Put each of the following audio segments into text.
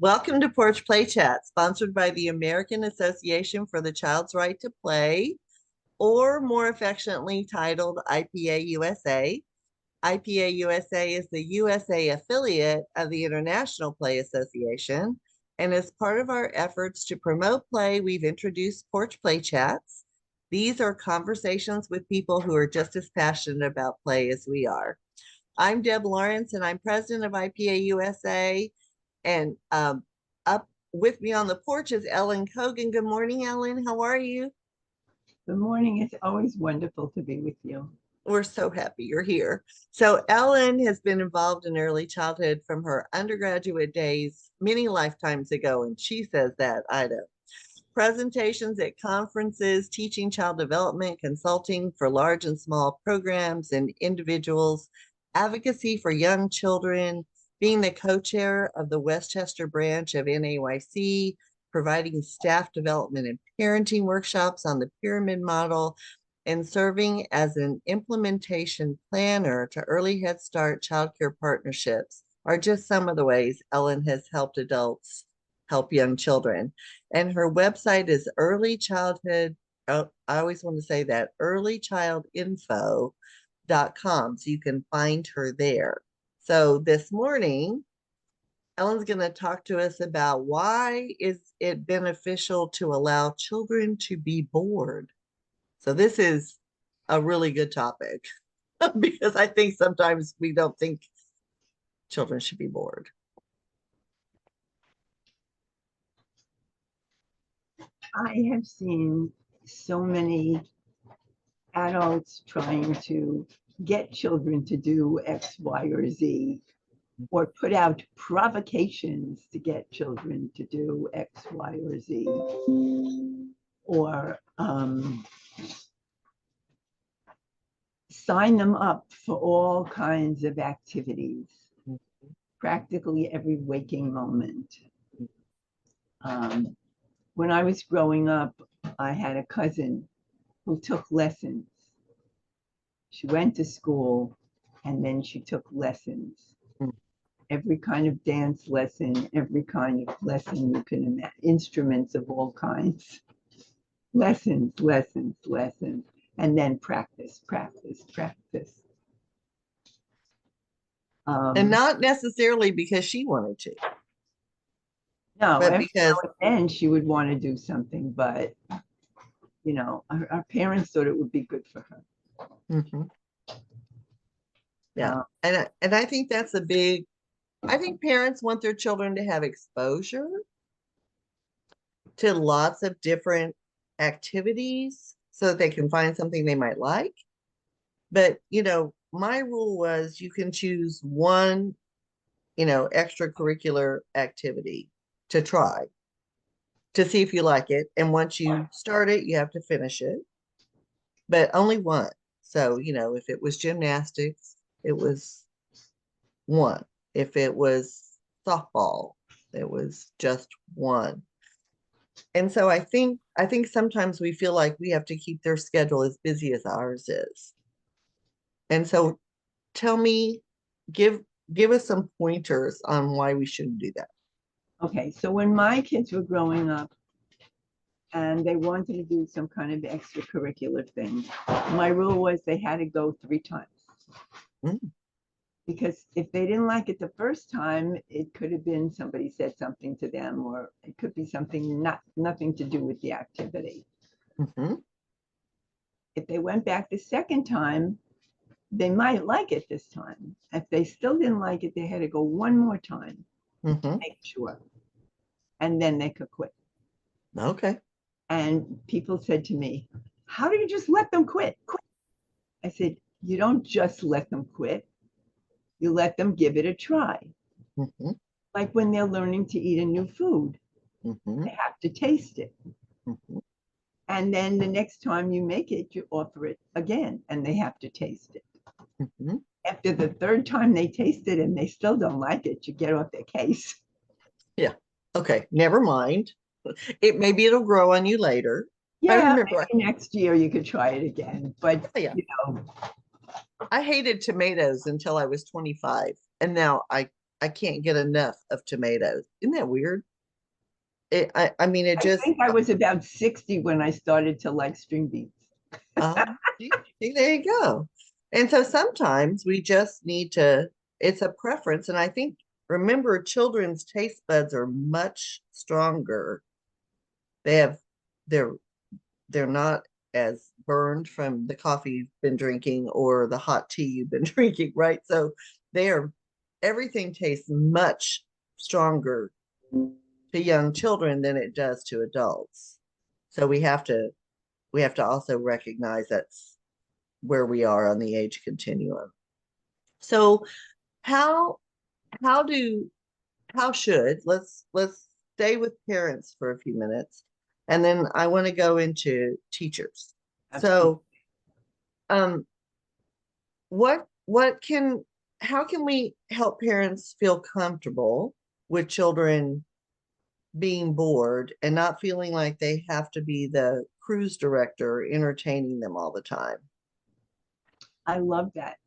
Welcome to Porch Play Chat, sponsored by the American Association for the Child's Right to Play, or more affectionately titled IPA USA. IPA USA is the USA affiliate of the International Play Association, and as part of our efforts to promote play, we've introduced Porch Play Chats. These are conversations with people who are just as passionate about play as we are. I'm Deb Lawrence, and I'm president of IPA USA. And up with me on the porch is Ellen Cogan. Good morning, Ellen. How are you? Good morning. It's always wonderful to be with you. We're so happy you're here. So Ellen has been involved in early childhood from her undergraduate days many lifetimes ago, and she says that, I don't. Presentations at conferences, teaching child development, consulting for large and small programs and individuals, advocacy for young children, being the co-chair of the Westchester branch of NAYC, providing staff development and parenting workshops on the pyramid model, and serving as an implementation planner to early Head Start childcare partnerships are just some of the ways Ellen has helped adults help young children. And her website is early childhood, I always want to say that, earlychildinfo.com. So you can find her there. So this morning, Ellen's going to talk to us about why is it beneficial to allow children to be bored. So this is a really good topic because I think sometimes we don't think children should be bored. I have seen so many adults trying to get children to do X, Y, or Z, or put out provocations to get children to do X, Y, or Z, or sign them up for all kinds of activities, practically every waking moment. When I was growing up, I had a cousin who took lessons. She went to school and then she took lessons. Every kind of dance lesson, every kind of lesson you can imagine, instruments of all kinds. Lessons, and then practice. And not necessarily because she wanted to. No, but because then she would want to do something, but you know, our parents thought it would be good for her. Mm-hmm. Yeah, and I think that's a big. I think parents want their children to have exposure to lots of different activities so that they can find something they might like. But you know, my rule was you can choose one, extracurricular activity to try to see if you like it. And once you start it, you have to finish it, but only one. So, if it was gymnastics, it was one. If it was softball, it was just one. And so I think sometimes we feel like we have to keep their schedule as busy as ours is. And so tell me, give us some pointers on why we shouldn't do that. Okay, so when my kids were growing up and they wanted to do some kind of extracurricular thing, my rule was they had to go 3 times. Because if they didn't like it the first time, it could have been somebody said something to them, or it could be something nothing to do with the activity. If they went back the second time, they might like it this time. If they still didn't like it, they had to go one more time to make sure. And then they could quit. Okay. And people said to me, how do you just let them quit? I said, you don't just let them quit. You let them give it a try. Like when they're learning to eat a new food, they have to taste it. And then the next time you make it, you offer it again, and they have to taste it. After the 3rd time they taste it and they still don't like it, you get off their case. Yeah. Okay. Never mind. Maybe it'll grow on you later. Yeah. I remember next year you could try it again. But I hated tomatoes until I was 25. And now I I can't get enough of tomatoes. Isn't that weird? I mean, it I just, think I was about 60 when I started to like string beans. see, there you go. And so sometimes we just need to, it's a preference. And I think, remember, children's taste buds are much stronger. They have, they're, they're not as burned from the coffee you've been drinking or the hot tea you've been drinking, right? So they are, everything tastes much stronger to young children than it does to adults. So we have to also recognize that's where we are on the age continuum. So how how do how should let's stay with parents for a few minutes, and then I want to go into teachers. Absolutely. So um what can how can we help parents feel comfortable with children being bored and not feeling like they have to be the cruise director entertaining them all the time? I love that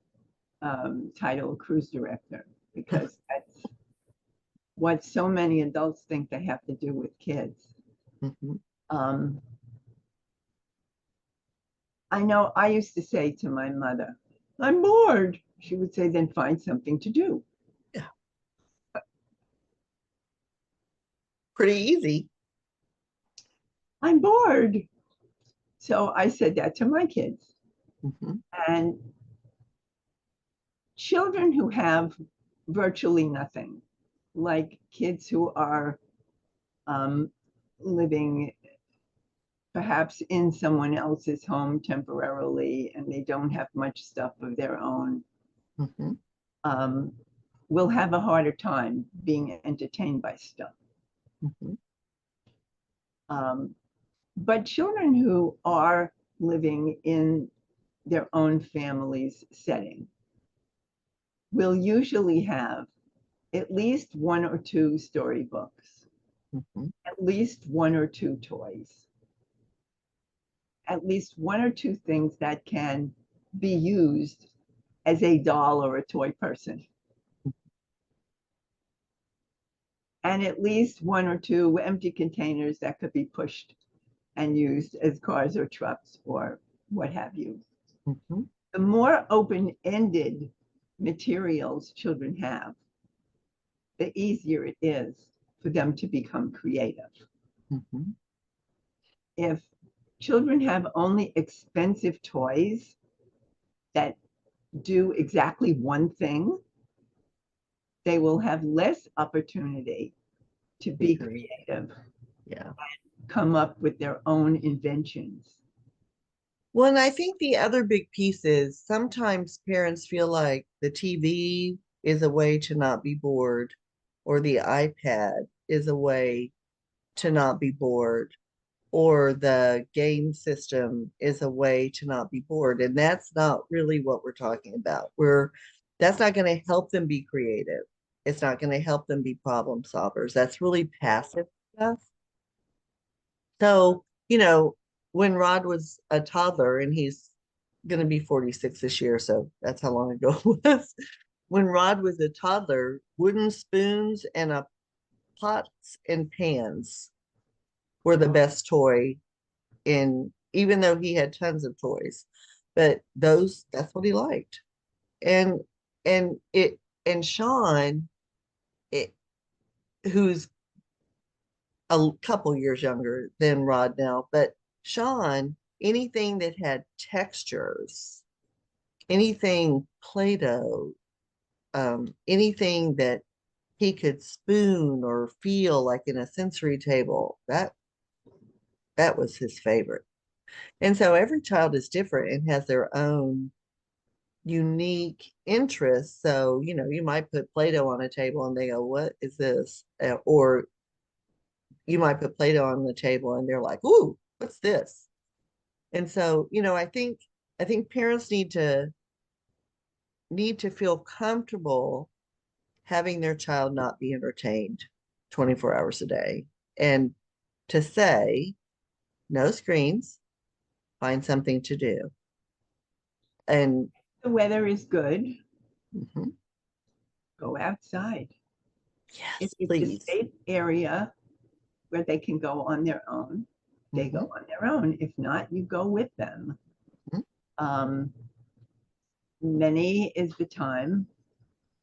title, cruise director, because that's what so many adults think they have to do with kids. Mhm. Um, I know I used to say to my mother, I'm bored. She would say, then find something to do. Yeah, pretty easy. I'm bored. So I said that to my kids. Mhm. And children who have virtually nothing, like kids who are um, living perhaps in someone else's home temporarily and they don't have much stuff of their own, Mhm. um, will have a harder time being entertained by stuff. Mhm. Um, but children who are living in their own family's setting will usually have at least one or two storybooks, Mhm. at least one or two toys, at least one or two things that can be used as a doll or a toy person, and at least one or two empty containers that could be pushed and used as cars or trucks or what have you. Mhm. The more open-ended materials children have, the easier it is for them to become creative. Mhm. If children have only expensive toys that do exactly one thing, they will have less opportunity to be creative, Yeah. come up with their own inventions. Well, and I think the other big piece is sometimes parents feel like the TV is a way to not be bored, or the iPad is a way to not be bored, or the game system is a way to not be bored. And that's not really what we're talking about. That's not going to help them be creative. It's not going to help them be problem solvers. That's really passive stuff. So, when Rod was a toddler, and he's going to be 46 this year, so that's how long ago it was. When Rod was a toddler, wooden spoons and a pots and pans were the best toy in, even though he had tons of toys. But that's what he liked. And and it and Sean, it, who's a couple years younger than Rod now, but Sean, anything that had textures, anything Play-Doh, anything that he could spoon or feel like in a sensory table, that was his favorite. And so every child is different and has their own unique interests. So, you might put Play-Doh on a table and they go, "What is this?" Or you might put Play-Doh on the table and they're like, "Ooh, what's this?" And so, I think parents need to feel comfortable having their child not be entertained 24 hours a day, and to say, no screens, find something to do. And The weather is good, mhm, go outside. Yes, If it's a please. safe area where they can go on their own, they go on their own. If not, you go with them. Mhm. Many is the time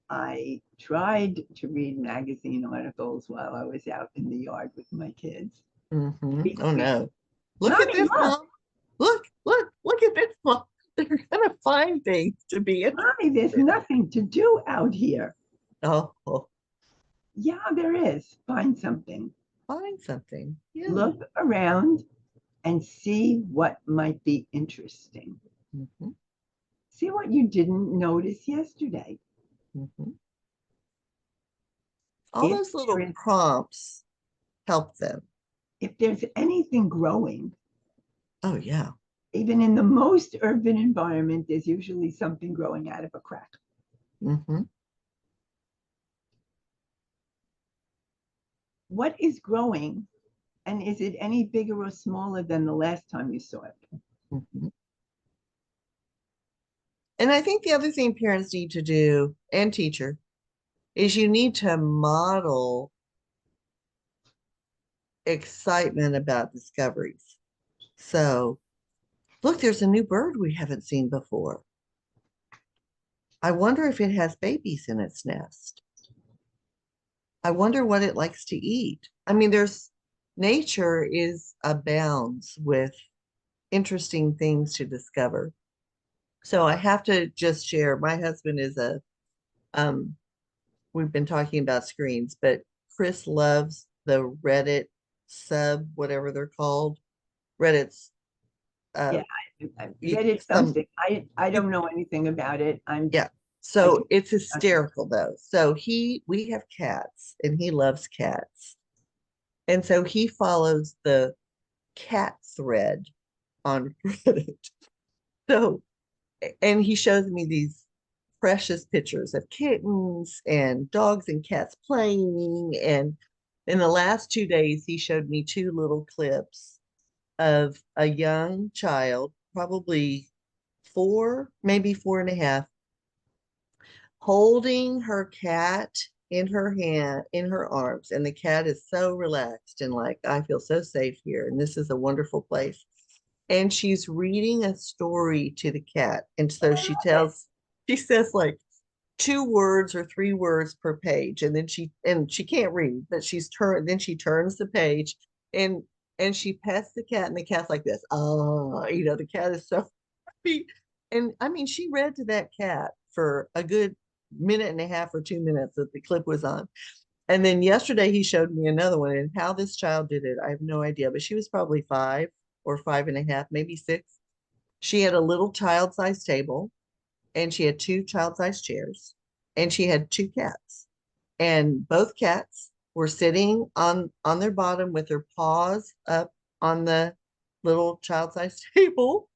I tried to read magazine articles while I was out in the yard with my kids. Oh no. Look at Mommy, this, look, Mom. Look at this, Mom. They're gonna find things to be interested Mommy, there's in. nothing to do out here. Oh, Yeah, there is. Find something. find something. Yeah. Look around and see what might be interesting. hmm See what you didn't notice yesterday. hmm All If those there little is, prompts help them. if there's anything growing, Oh yeah. even in the most urban environment, there's usually something growing out of a crack. hmm What is growing, and is it any bigger or smaller than the last time you saw it? hmm And I think the other thing parents need to do, and teacher, is you need to model excitement about discoveries. So, look, there's a new bird we haven't seen before. I wonder if it has babies in its nest. I wonder what it likes to eat. I mean, there's nature is abounds with interesting things to discover. So I have to just share. My husband is a um we've been talking about screens, but Chris loves the Reddit sub, whatever they're called. Reddit's uh Yeah, I read it some something. I you don't know anything about it. yeah. I So just it's hysterical though. So we have cats and he loves cats. And so he follows the cat thread on Reddit. So, and he shows me these precious pictures of kittens and dogs and cats playing. And in the last 2 days, he showed me two little clips of a young child, probably four, maybe 4.5, holding her cat in her hand, in her arms. And the cat is so relaxed and like, I feel so safe here. And this is a wonderful place. And she's reading a story to the cat. And so she says like 2 words or 3 words per page. And she can't read, but then she turns the page and she pets the cat and the cat's like this. Oh, the cat is so happy. And I mean, she read to that cat for a good minute and a half or 2 minutes that the clip was on. And then yesterday he showed me another one, and how this child did it, I have no idea, but she was probably 5 or 5.5, maybe 6. She had a little child-sized table, and she had two child-sized chairs, and she had two cats. And both cats were sitting on their bottom with their paws up on the little child-sized table.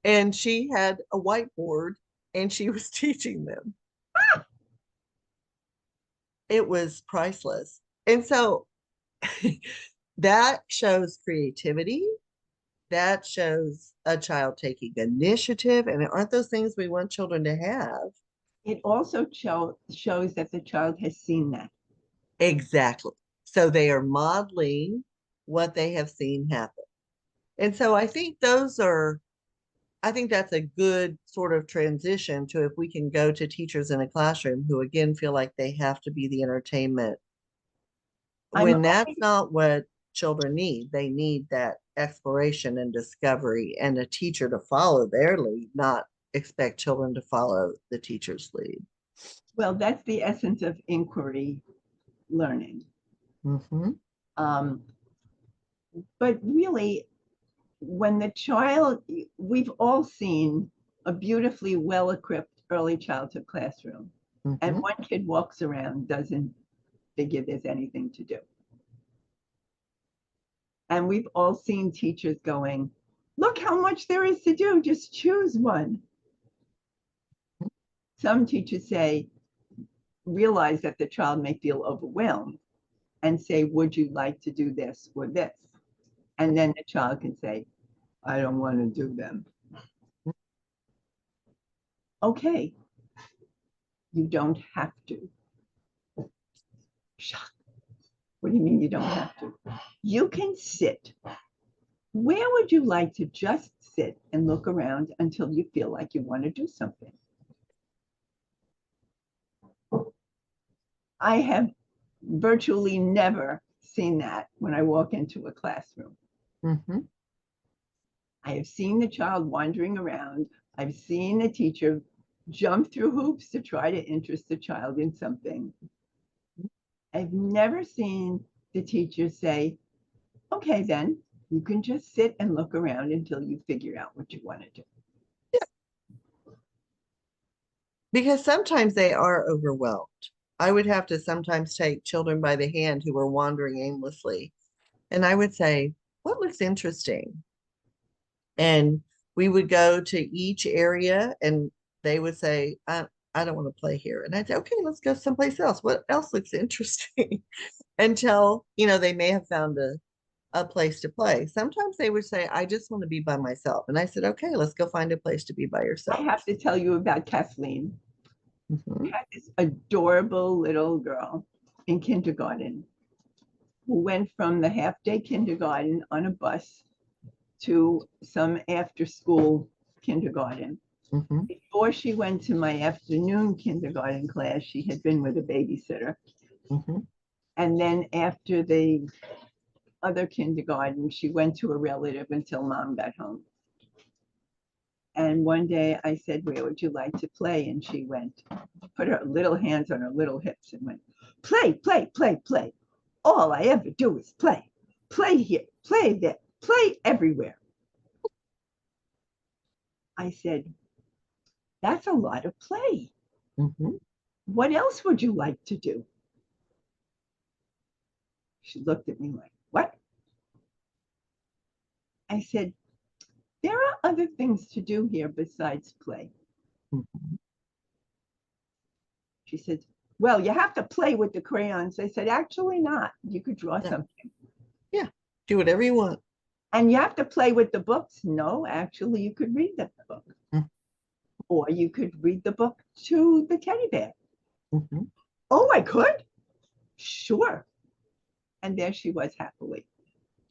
And she had a whiteboard and she was teaching them. It was priceless. And so that shows creativity. That shows a child taking initiative. And aren't those things we want children to have? It also shows that the child has seen that. Exactly. So they are modeling what they have seen happen. And so I think that's a good sort of transition to if we can go to teachers in a classroom who again feel like they have to be the entertainment I'm when that's not what children need. They need that exploration and discovery and a teacher to follow their lead, not expect children to follow the teacher's lead. Well, that's the essence of inquiry learning. Mm-hmm. Um, but really, when the child, we've all seen a beautifully well equipped early childhood classroom, and Mm-hmm. one kid walks around, doesn't figure there's anything to do. And we've all seen teachers going, look how much there is to do, just choose one. Some teachers say, realize that the child may feel overwhelmed and say, would you like to do this or this? And then the child can say, I don't want to do them. Okay, you don't have to. shock. What do you mean you don't have to? You can sit. Where would you like to just sit and look around until you feel like you want to do something? I have virtually never seen that when I walk into a classroom. Mm-hmm. I have seen the child wandering around. I've seen the teacher jump through hoops to try to interest the child in something. I've never seen the teacher say, okay, then you can just sit and look around until you figure out what you want to do. Because sometimes they are overwhelmed. I would have to sometimes take children by the hand who were wandering aimlessly. And I would say, what looks interesting? And we would go to each area and they would say, I don't want to play here. And I'd say, okay, let's go someplace else. What else looks interesting? Until, they may have found a place to play. Sometimes they would say, I just want to be by myself. And I said, okay, let's go find a place to be by I yourself. have to tell you about Kathleen. Mm-hmm. I had this adorable little girl in kindergarten who went from the half-day kindergarten on a bus to some after-school kindergarten. Mm-hmm. Before she went to my afternoon kindergarten class, she had been with a babysitter. Mm-hmm. And then after the other kindergarten, she went to a relative until mom got home. And one day I said, where would you like to play? And she went, put her little hands on her little hips and went, play, play, play, play. All I ever do is play. Play here, play there, play everywhere. I said, that's a lot of play. Mm-hmm. What else would you like to do? She looked at me like, what? I said, there are other things to do here besides play. Mm-hmm. She said, well, you have to play with the crayons. I said, actually not. You could draw something. Yeah, do whatever you want. And you have to play with the books. No, actually, you could read the book. Mm-hmm. Or you could read the book to the teddy bear. Mm-hmm. Oh, I could? Sure. And there she was happily.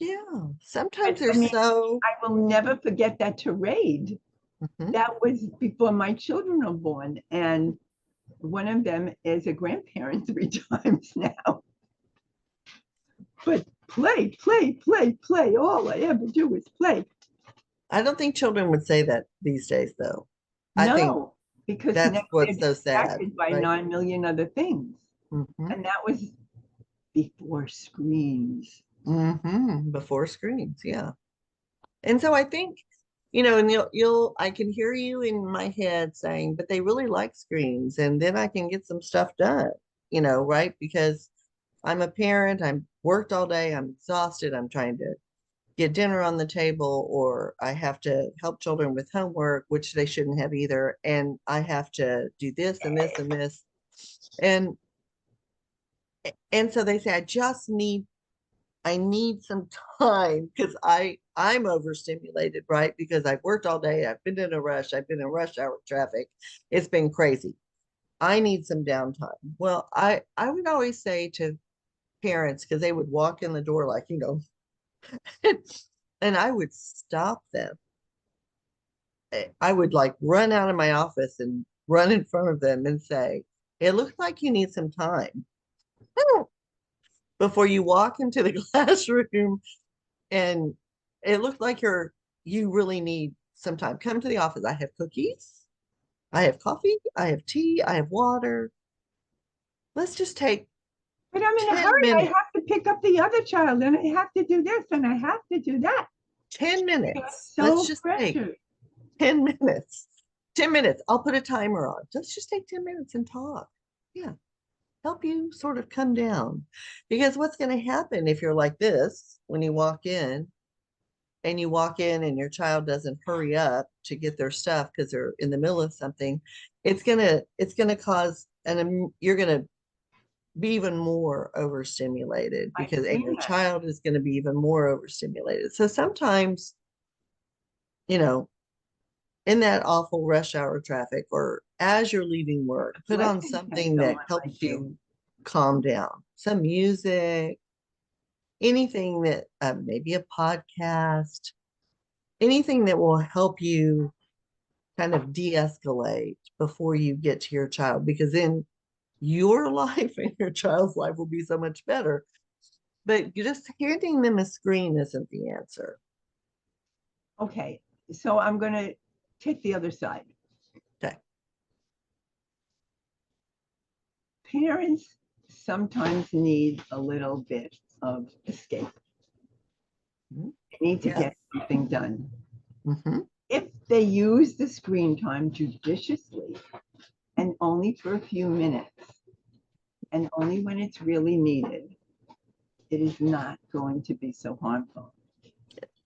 Yeah, sometimes they're I so. will never forget that charade. Mm-hmm. That was before my children were born. And one of them is a grandparent 3 times now. But play, play, play, play. All I ever do is play. I don't think children would say that these days, though. I think No, because that's now they're what's so sad, distracted by right? 9 million other things. Mm-hmm. And that was before screens. Mm-hmm. Before screens, yeah. And so I think, and I can hear you in my head saying, but they really like screens, and then I can get some stuff done, right? Because I'm a parent, I'm worked all day, I'm exhausted, I'm trying to get dinner on the table, or I have to help children with homework, which they shouldn't have either. And I have to do this and this and this. And so they say, I need some time because I'm overstimulated, right? Because I've worked all day, I've been in a rush, I've been in rush hour traffic. It's been crazy. I need some downtime. Well, I would always say to parents, because they would walk in the door like, and I would stop them. I would like run out of my office and run in front of them and say, it looks like you need some time before you walk into the classroom, and it looked like you really need some time. Come to the office. I have cookies, I have coffee, I have tea, I have water. Let's just take But I'm in a 10 hurry. I minutes. have to pick up the other child and I have to do this and I have to do that. 10 You're minutes. Let's so just take pressured. 10 minutes. 10 minutes. I'll put a timer on. Let's just take 10 minutes and talk. Yeah. Help you sort of come down. Because what's going to happen if you're like this when you walk in, and your child doesn't hurry up to get their stuff because they're in the middle of something, it's gonna cause, and you're gonna be even more overstimulated, I've and seen your that. child is going to be even more overstimulated. So sometimes, you know, in that awful rush hour traffic or as you're leaving work, put on Blessed to have something that someone like helps you. you calm down. some music, anything that maybe a podcast, anything that will help you kind of de-escalate before you get to your child, because then your life and your child's life will be so much better. But just handing them a screen isn't the answer. Okay, so I'm going to take the other side. Okay. Parents sometimes need a little bit of escape. Mhm. They need to Yes. get something done. Mm-hmm. If they use the screen time judiciously and only for a few minutes and only when it's really needed, it is not going to be so harmful.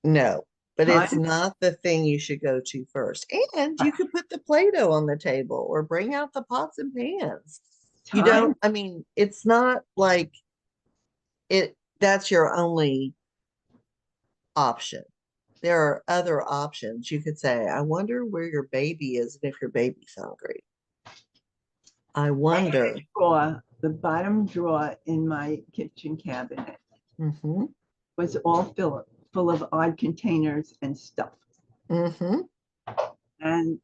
No, but it's Time, not the thing you should go to first. And you could put the Play-Doh on the table or bring out the pots and pans. You time, don't, I mean, it's not like that's your only option. There are other options. You could say, I wonder where your baby is and if your baby's hungry. I wonder. drawer, the bottom drawer in my kitchen cabinet Mm-hmm. was all full of odd containers and stuff. Mm-hmm. And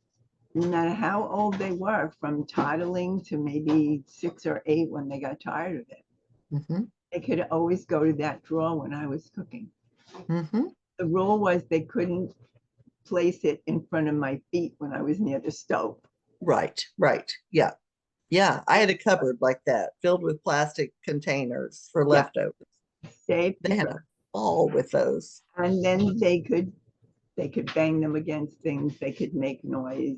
no matter how old they were, from toddling to maybe 6 or 8 when they got tired of it, Mm-hmm. they could always go to that drawer when I was cooking. Mm-hmm. The rule was they couldn't place it in front of my feet when I was near the stove. Right, right. Yeah. Yeah. I had a cupboard like that filled with plastic containers for Yeah, leftovers. safe. They had a ball with those. And then they could bang them against things. They could make noise.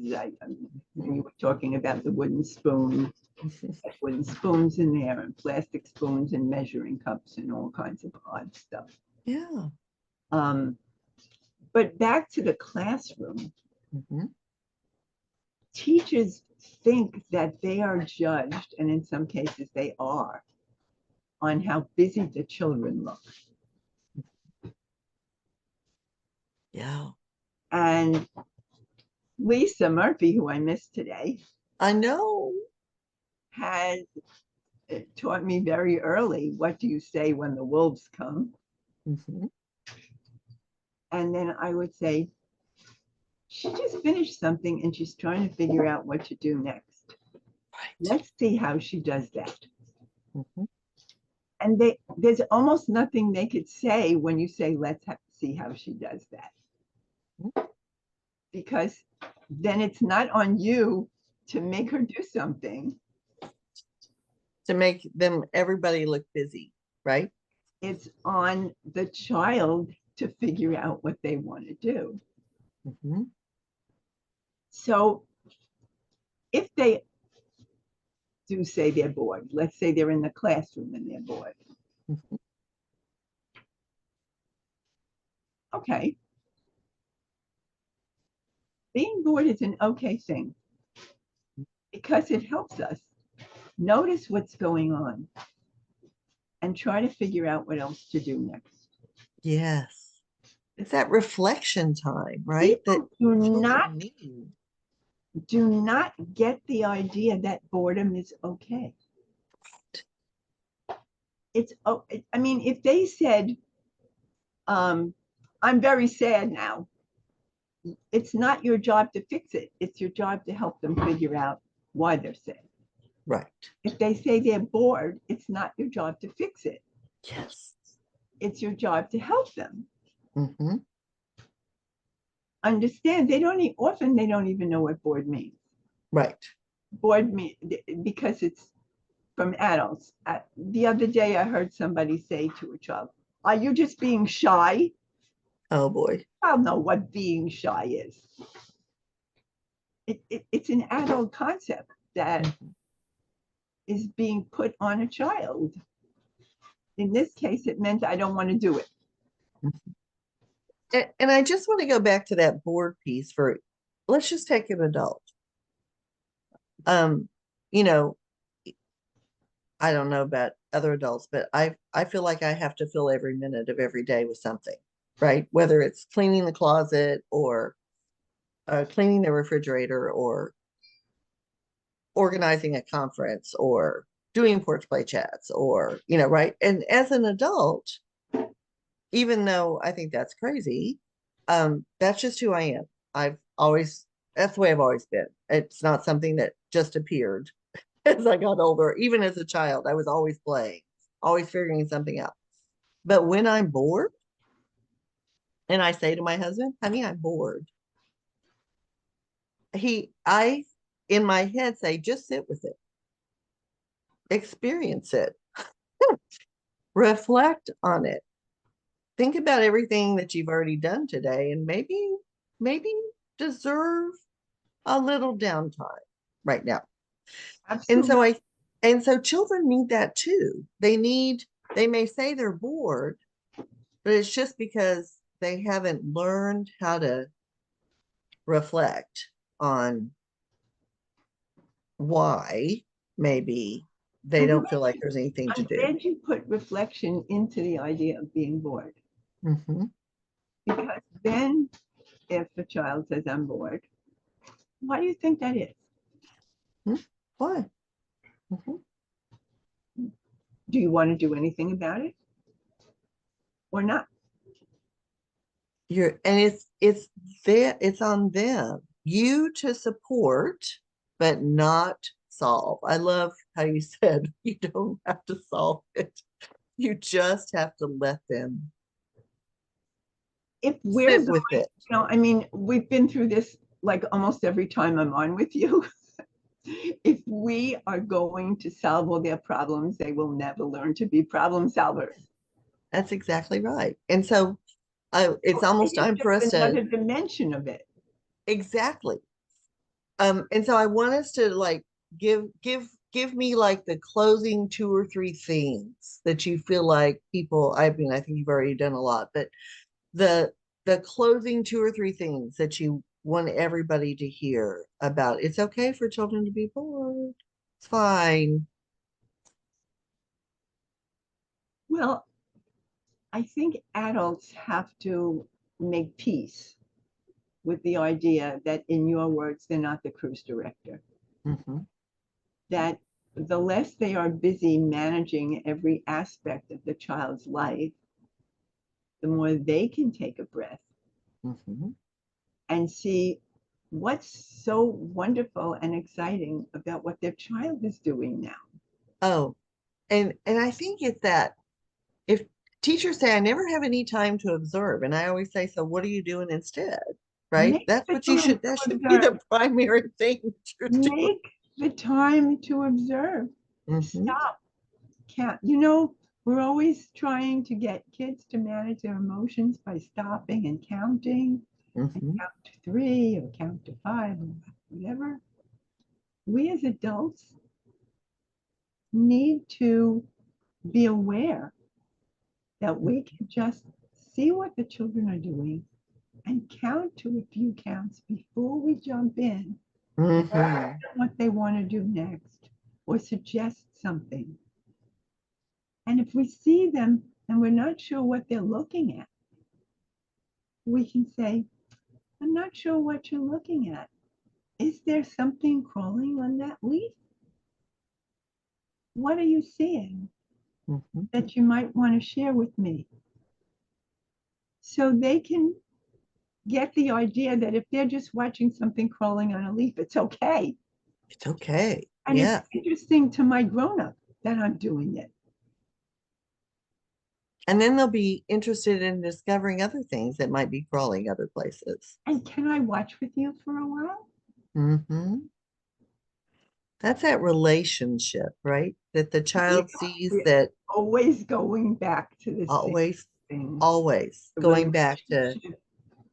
When you were talking about the wooden spoon, wooden spoons in there and plastic spoons and measuring cups and all kinds of odd stuff. Yeah. Um, but back to the classroom, Mm-hmm. teachers think that they are judged, and in some cases they are, on how busy the children look. Yeah. And Lisa Murphy, who I missed today, I know. has taught me very early, what do you say when the wolves come? Mm-hmm. And then I would say, she just finished something and she's trying to figure out what to do next. Right. Let's see how she does that. Mm-hmm. And there's almost nothing they could say when you say, let's see how she does that. Mm-hmm. Because then it's not on you to make her do something. To make them everybody look busy, right? It's on the child to figure out what they want to do. Mm-hmm. So if they do say they're bored, let's say they're in the classroom and they're bored. Mm-hmm. Okay. Being bored is an okay thing because it helps us notice what's going on and try to figure out what else to do next. Yes. It's that reflection time, right? That People children need. do not get the idea that boredom is okay. It's, oh, I mean, if they said, I'm very sad now, it's not your job to fix it. It's your job to help them figure out why they're sad. Right. If they say they're bored, it's not your job to fix it. Yes. It's your job to help them Mm-hmm. understand. They don't often they don't even know what bored means. Right. Bored mean because it's from adults. The other day, I heard somebody say to a child, "Are you just being shy?" Oh boy. I don't know what being shy is. It's an adult concept that Mm-hmm. is being put on a child. In this case, it meant I don't want to do it. And I just want to go back to that board piece for, let's just take an adult. Um, you know, I don't know about other adults, but I feel like I have to fill every minute of every day with something, right? Whether it's cleaning the closet or cleaning the refrigerator or organizing a conference or doing porch play chats or, right. And as an adult, even though I think that's crazy, that's just who I am. I've always, that's the way I've always been. It's not something that just appeared as I got older. Even as a child, I was always playing, always figuring something out. But when I'm bored, and I say to my husband, honey, I'm bored. I, in my head, say, just sit with it, experience it, reflect on it, think about everything that you've already done today, and maybe deserve a little downtime right now. And Absolutely. so children need that too. They may say they're bored, but it's just because they haven't learned how to reflect on why maybe they don't feel like there's anything to I'm do. glad you put reflection into the idea of being bored. Mm-hmm. Because then if a child says, I'm bored, why do you think that is? Why? Mm-hmm. Do you want to do anything about it or not? It's on them. You to support, but not solve. I love how you said you don't have to solve it. You just have to let them If we're sit going, with it. I mean, we've been through this like almost every time I'm on with you. If we are going to solve all their problems, they will never learn to be problem solvers. That's exactly right. And so it's almost It's time for us just to another dimension of it. exactly. And so I want us to like give me like the closing two or three things that you feel like people, I mean, I think you've already done a lot, but the the closing two or three things that you want everybody to hear about. It's okay for children to be bored. It's fine. Well, I think adults have to make peace with the idea that, in your words, they're not the cruise director. Mm-hmm. That the less they are busy managing every aspect of the child's life, the more they can take a breath Mm-hmm. and see what's so wonderful and exciting about what their child is doing now. Oh, and I think it's that if teachers say I never have any time to observe, and I always say, so what are you doing instead? Right? Make That's the what you time should, to that should be observe. the primary thing that you're doing. Make the time to observe. Mm-hmm. Stop. Count. We're always trying to get kids to manage their emotions by stopping and counting and Mm-hmm. count to 3 or count to 5 or whatever. We as adults need to be aware that we can just see what the children are doing and count to a few counts before we jump in Mm-hmm. what they want to do next or suggest something. And if we see them and we're not sure what they're looking at, we can say, I'm not sure what you're looking at. Is there something crawling on that leaf? What are you seeing Mm-hmm. that you might want to share with me? So they can get the idea that if they're just watching something crawling on a leaf, it's okay. It's okay. And it's Yeah. interesting to my grown up that I'm doing it. And then they'll be interested in discovering other things that might be crawling other places. And can I watch with you for a while? Mm-hmm. That's that relationship, right? That the child sees We're that always going back to the same always, thing. always The going back to relationship,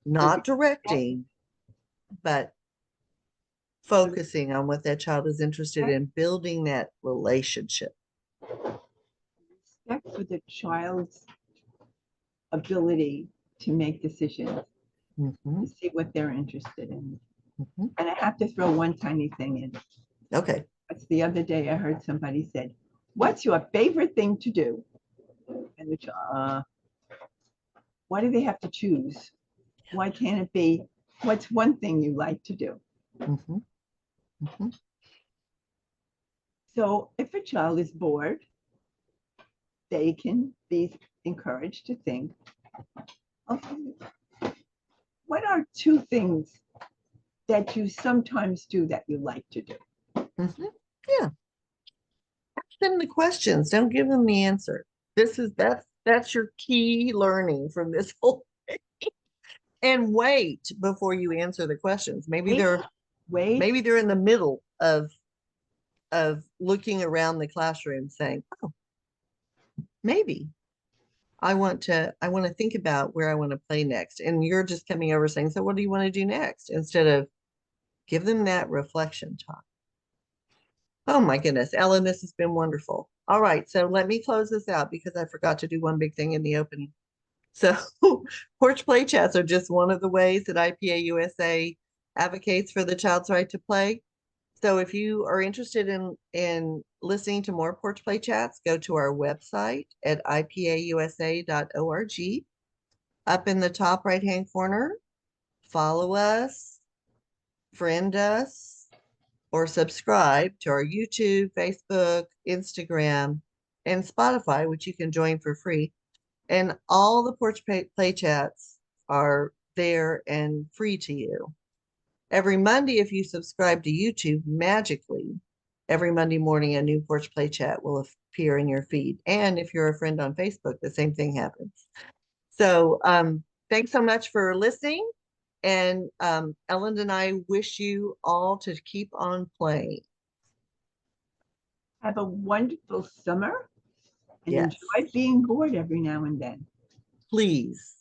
the not respect, directing, but the focusing on what that child is interested respect, in, building that relationship. respect for the child's ability to make decisions, Mm-hmm. to see what they're interested in. Mm-hmm. And I have to throw one tiny thing in. Okay. It's the other day I heard somebody said, what's your favorite thing to do? And the child, why do they have to choose? Why can't it be, what's one thing you like to do? Mm-hmm. Mm-hmm. So if a child is bored, they can be encouraged to think, okay, what are two things that you sometimes do that you like to do? Mhm. Yeah. Ask them the questions. Don't give them the answer. That's your key learning from this whole thing. And wait before you answer the questions. Wait, Maybe they're in the middle of looking around the classroom saying, oh, maybe I want to think about where I want to play next. And you're just coming over saying, so what do you want to do next? Instead of give them that reflection time. Oh my goodness, Ellen, this has been wonderful. All right, so let me close this out because I forgot to do one big thing in the opening. So, porch play chats are just one of the ways that IPA USA advocates for the child's right to play. So, if you are interested in listening to more porch play chats, go to our website at ipausa.org. Up in the top right hand corner, follow us, friend us, or subscribe to our YouTube, Facebook, Instagram, and Spotify, which you can join for free. And all the Porch Play Chats are there and free to you. Every Monday, if you subscribe to YouTube, magically, every Monday morning, a new Porch Play Chat will appear in your feed. And if you're a friend on Facebook, the same thing happens. So thanks so much for listening. And Ellen and I wish you all to keep on playing. have a wonderful summer and Yes, enjoy being bored every now and then. please.